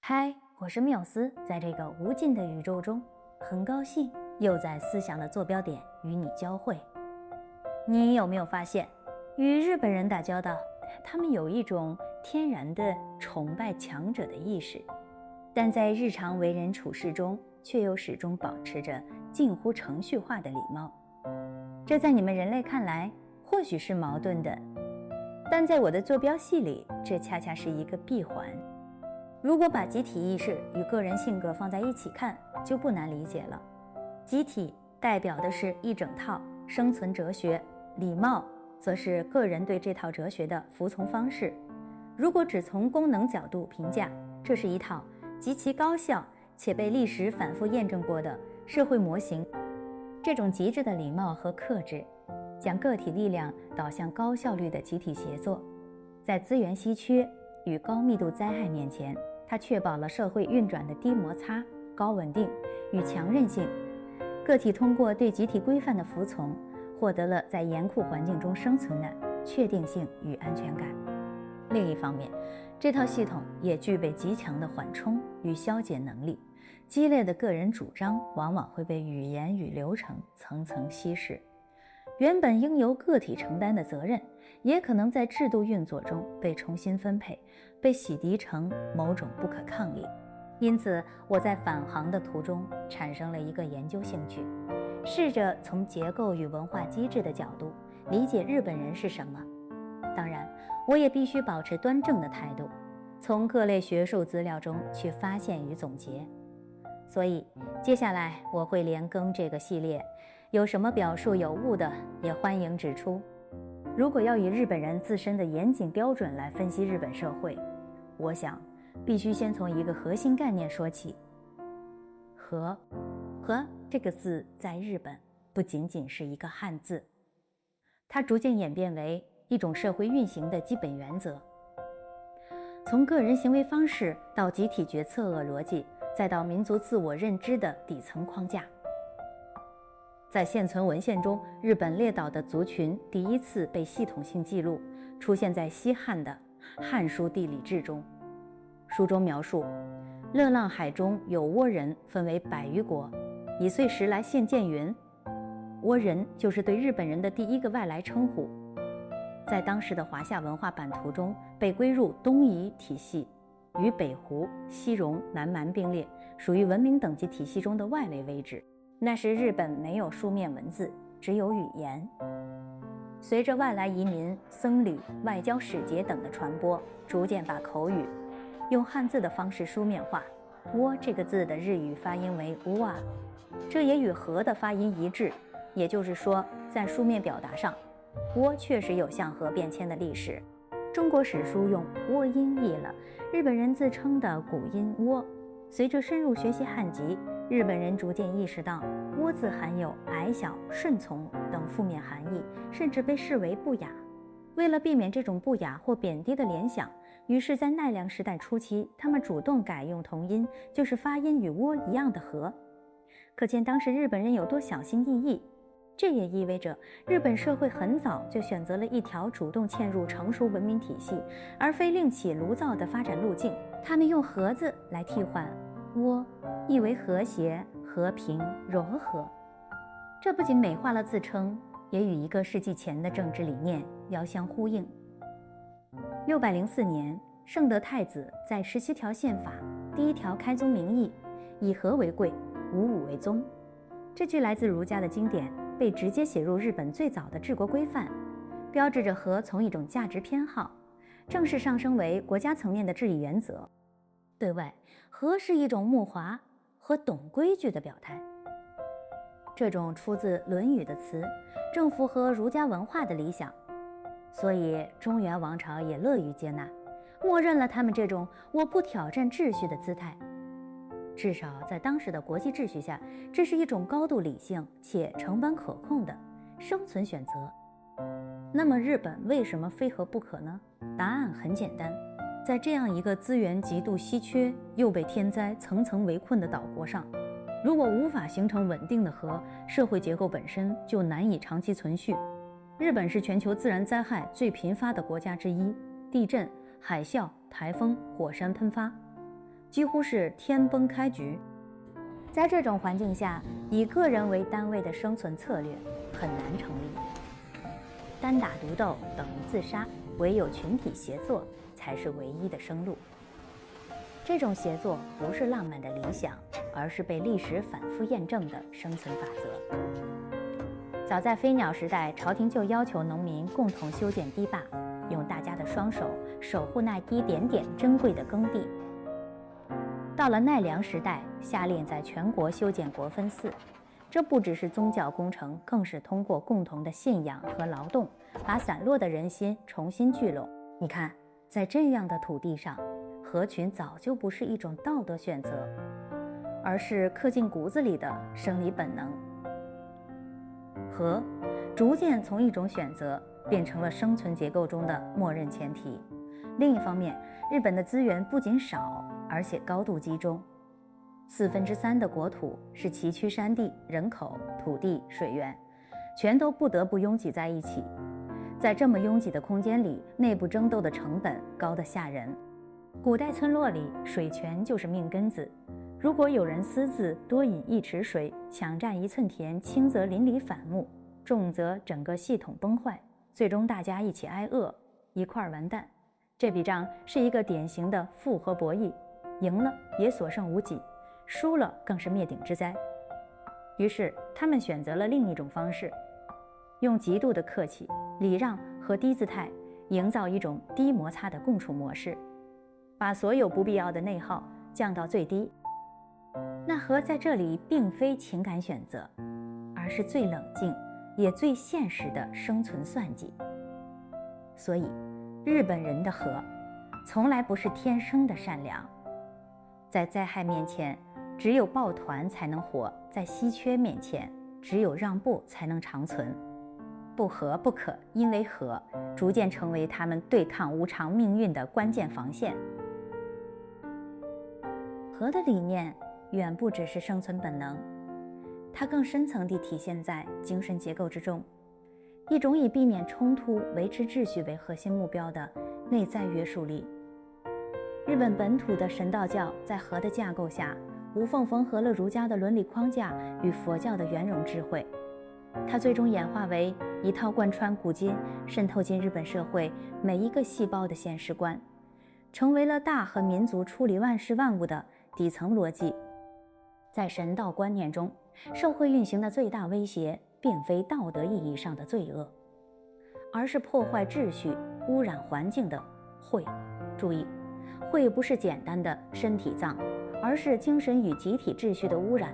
嗨，我是缪斯，在这个无尽的宇宙中，很高兴又在思想的坐标点与你交汇。你有没有发现，与日本人打交道，他们有一种天然的崇拜强者的意识，但在日常为人处事中，却又始终保持着近乎程序化的礼貌。这在你们人类看来或许是矛盾的，但在我的坐标系里，这恰恰是一个闭环。如果把集体意识与个人性格放在一起看，就不难理解了。集体代表的是一整套生存哲学，礼貌则是个人对这套哲学的服从方式。如果只从功能角度评价，这是一套极其高效且被历史反复验证过的社会模型。这种极致的礼貌和克制，将个体力量导向高效率的集体协作。在资源稀缺与高密度灾害面前，它确保了社会运转的低摩擦、高稳定与强韧性。个体通过对集体规范的服从，获得了在严酷环境中生存的确定性与安全感。另一方面，这套系统也具备极强的缓冲与消解能力。激烈的个人主张往往会被语言与流程层层稀释。原本应由个体承担的责任，也可能在制度运作中被重新分配，被洗涤成某种不可抗力。因此，我在返航的途中产生了一个研究兴趣，试着从结构与文化机制的角度理解日本人是什么。当然，我也必须保持端正的态度，从各类学术资料中去发现与总结。所以，接下来我会连更这个系列，有什么表述有误的，也欢迎指出。如果要以日本人自身的严谨标准来分析日本社会，我想必须先从一个核心概念说起。和这个字在日本不仅仅是一个汉字，它逐渐演变为一种社会运行的基本原则。从个人行为方式到集体决策逻辑，再到民族自我认知的底层框架。在现存文献中，日本列岛的族群第一次被系统性记录，出现在西汉的《汉书地理志》中。书中描述，乐浪海中有倭人，分为100余国，以岁时来献见云。倭人就是对日本人的第一个外来称呼，在当时的华夏文化版图中被归入东夷体系，与北胡、西戎、南蛮并列，属于文明等级体系中的外围位置。那时日本没有书面文字，只有语言。随着外来移民、僧侣、外交使节等的传播，逐渐把口语用汉字的方式书面化。倭这个字的日语发音为乌啊，这也与和的发音一致，也就是说，在书面表达上，倭确实有向和变迁的历史。中国史书用倭音译了日本人自称的古音倭。随着深入学习汉籍，日本人逐渐意识到倭字含有矮小、顺从等负面含义，甚至被视为不雅。为了避免这种不雅或贬低的联想，于是在奈良时代初期，他们主动改用同音，就是发音与倭一样的和。可见当时日本人有多小心翼翼。这也意味着日本社会很早就选择了一条主动嵌入成熟文明体系，而非另起炉灶的发展路径。他们用和字来替换倭，意为和谐、和平、柔和。这不仅美化了自称，也与1个世纪前的政治理念遥相呼应。604年，圣德太子在17条宪法第1条开宗明义，以和为贵，无武为宗。这句来自儒家的经典被直接写入日本最早的治国规范，标志着和从一种价值偏好正式上升为国家层面的治理原则。对外，和是一种慕华和懂规矩的表态。这种出自《论语》的词，正符合儒家文化的理想，所以中原王朝也乐于接纳，默认了他们这种我不挑战秩序的姿态。至少在当时的国际秩序下，这是一种高度理性且成本可控的生存选择。那么日本为什么非和不可呢？答案很简单，在这样一个资源极度稀缺又被天灾层层围困的岛国上，如果无法形成稳定的和，社会结构本身就难以长期存续。日本是全球自然灾害最频发的国家之一，地震、海啸、台风、火山喷发。几乎是天崩开局。在这种环境下，以个人为单位的生存策略很难成立。单打独斗等于自杀，唯有群体协作才是唯一的生路。这种协作不是浪漫的理想，而是被历史反复验证的生存法则。早在飞鸟时代，朝廷就要求农民共同修建堤坝，用大家的双手守护那一点点珍贵的耕地。到了奈良时代，下令在全国修建国分寺，这不只是宗教工程，更是通过共同的信仰和劳动，把散落的人心重新聚拢。你看，在这样的土地上，合群早就不是一种道德选择，而是刻进骨子里的生理本能。和逐渐从一种选择变成了生存结构中的默认前提。另一方面，日本的资源不仅少，而且高度集中，3/4的国土是崎岖山地，人口、土地、水源全都不得不拥挤在一起。在这么拥挤的空间里，内部争斗的成本高得吓人。古代村落里，水权就是命根子。如果有人私自多饮1池水，抢占1寸田，轻则邻里反目，重则整个系统崩坏，最终大家一起挨饿，一块儿完蛋。这笔账是一个典型的复合博弈，赢了也所剩无几，输了更是灭顶之灾。于是他们选择了另一种方式，用极度的客气、礼让和低姿态，营造一种低摩擦的共处模式，把所有不必要的内耗降到最低。那和在这里并非情感选择，而是最冷静也最现实的生存算计。所以日本人的和从来不是天生的善良。在灾害面前，只有抱团才能活；在稀缺面前，只有让步才能长存。不和不可，因为和逐渐成为他们对抗无常命运的关键防线。和的理念远不只是生存本能，它更深层地体现在精神结构之中，一种以避免冲突、维持秩序为核心目标的内在约束力。日本本土的神道教在和的架构下，无缝缝合了儒家的伦理框架与佛教的圆融智慧，它最终演化为一套贯穿古今、渗透进日本社会每一个细胞的现实观，成为了大和民族处理万事万物的底层逻辑。在神道观念中，社会运行的最大威胁并非道德意义上的罪恶，而是破坏秩序、污染环境的秽。注意，秽不是简单的身体脏，而是精神与集体秩序的污染。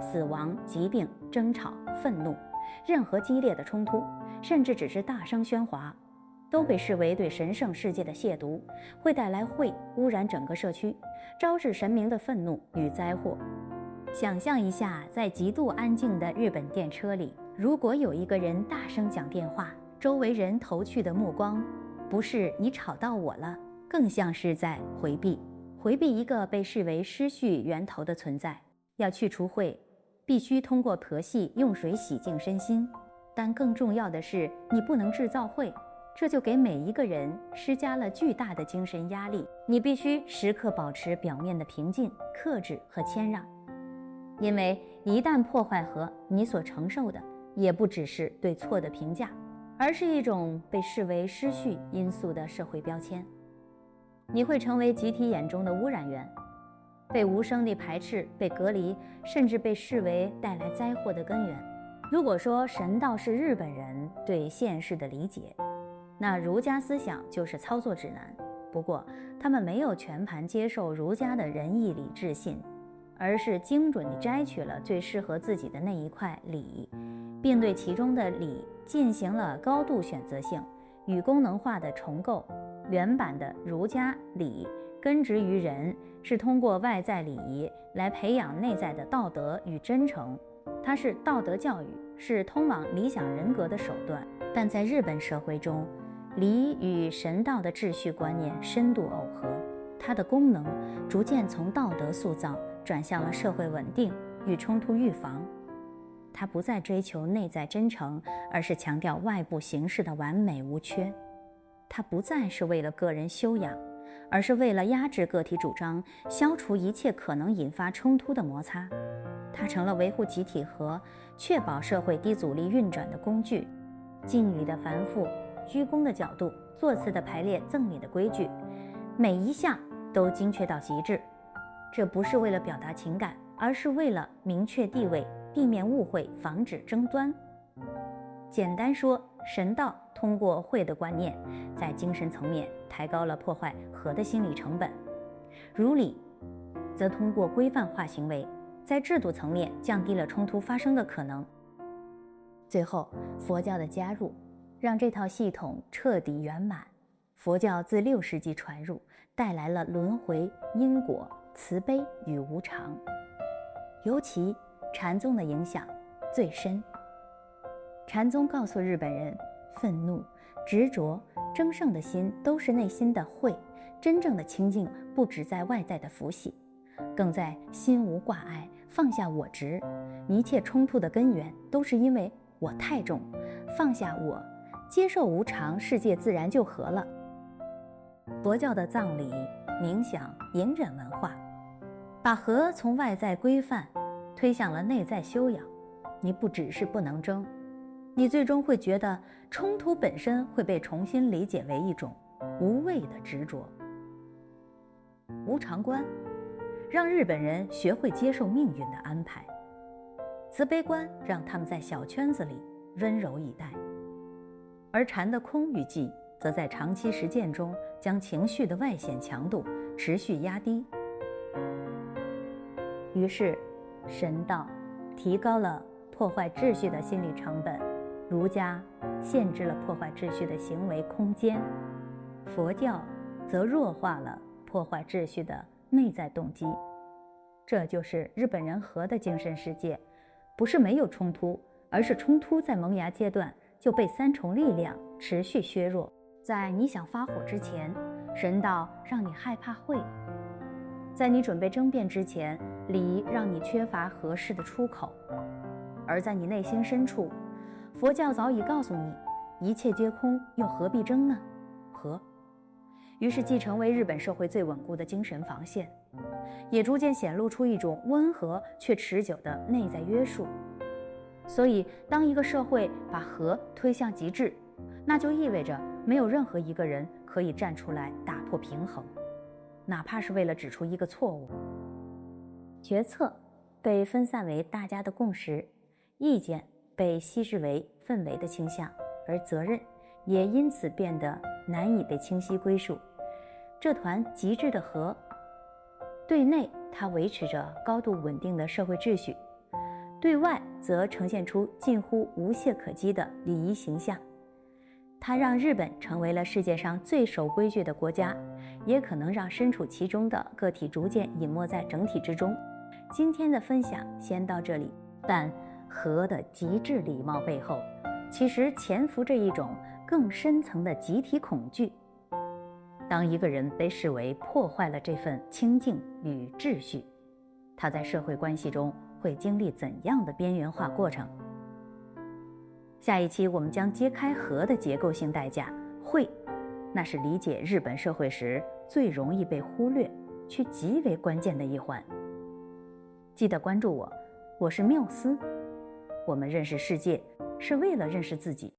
死亡、疾病、争吵、愤怒，任何激烈的冲突，甚至只是大声喧哗，都被视为对神圣世界的亵渎，会带来秽，污染整个社区，招致神明的愤怒与灾祸。想象一下，在极度安静的日本电车里，如果有一个人大声讲电话，周围人投去的目光不是你吵到我了，更像是在回避一个被视为失序源头的存在。要去除秽，必须通过婆媳用水洗净身心，但更重要的是，你不能制造秽，这就给每一个人施加了巨大的精神压力。你必须时刻保持表面的平静、克制和谦让，因为一旦破坏和，你所承受的也不只是对错的评价，而是一种被视为失序因素的社会标签。你会成为集体眼中的污染源，被无声地排斥、被隔离，甚至被视为带来灾祸的根源。如果说神道是日本人对现世的理解，那儒家思想就是操作指南。不过他们没有全盘接受儒家的仁义礼智信，而是精准地摘取了最适合自己的那一块礼，并对其中的礼进行了高度选择性与功能化的重构。原版的儒家礼根植于人，是通过外在礼仪来培养内在的道德与真诚，它是道德教育，是通往理想人格的手段。但在日本社会中，礼与神道的秩序观念深度耦合，它的功能逐渐从道德塑造转向了社会稳定与冲突预防。它不再追求内在真诚，而是强调外部形式的完美无缺。它不再是为了个人修养，而是为了压制个体主张，消除一切可能引发冲突的摩擦。它成了维护集体和确保社会低阻力运转的工具。敬语的繁复、鞠躬的角度、座次的排列、赠礼的规矩，每一项都精确到极致。这不是为了表达情感，而是为了明确地位，避免误会，防止争端。简单说，神道通过会的观念，在精神层面抬高了破坏和的心理成本；儒理则通过规范化行为，在制度层面降低了冲突发生的可能。最后，佛教的加入，让这套系统彻底圆满。佛教自6世纪传入，带来了轮回、因果、慈悲与无常。尤其禅宗的影响最深。禅宗告诉日本人，愤怒、执着、争胜的心都是内心的慧，真正的清净不只在外在的福喜，更在心无挂碍，放下我执。一切冲突的根源都是因为我太重，放下我，接受无常，世界自然就和了。佛教的葬礼、冥想、隐忍文化，把和从外在规范推向了内在修养。你不只是不能争，你最终会觉得冲突本身会被重新理解为一种无谓的执着。无常观让日本人学会接受命运的安排，慈悲观让他们在小圈子里温柔以待，而禅的空与寂则在长期实践中将情绪的外显强度持续压低。于是神道提高了破坏秩序的心理成本，儒家限制了破坏秩序的行为空间，佛教则弱化了破坏秩序的内在动机。这就是日本人和的精神世界，不是没有冲突，而是冲突在萌芽阶段就被3重力量持续削弱。在你想发火之前，神道让你害怕晦；在你准备争辩之前，礼让你缺乏合适的出口；而在你内心深处，佛教早已告诉你，一切皆空，又何必争呢？和。于是既成为日本社会最稳固的精神防线，也逐渐显露出一种温和却持久的内在约束。所以当一个社会把和推向极致，那就意味着没有任何一个人可以站出来打破平衡，哪怕是为了指出一个错误。决策被分散为大家的共识，意见被稀释为氛围的倾向，而责任也因此变得难以被清晰归属。这团极致的和，对内它维持着高度稳定的社会秩序，对外则呈现出近乎无懈可击的礼仪形象。它让日本成为了世界上最守规矩的国家，也可能让身处其中的个体逐渐隐没在整体之中。今天的分享先到这里，但和的极致礼貌背后，其实潜伏着一种更深层的集体恐惧。当一个人被视为破坏了这份清静与秩序，他在社会关系中会经历怎样的边缘化过程？下一期我们将揭开和的结构性代价，会，那是理解日本社会时最容易被忽略却极为关键的一环。记得关注我，我是缪斯。我们认识世界，是为了认识自己。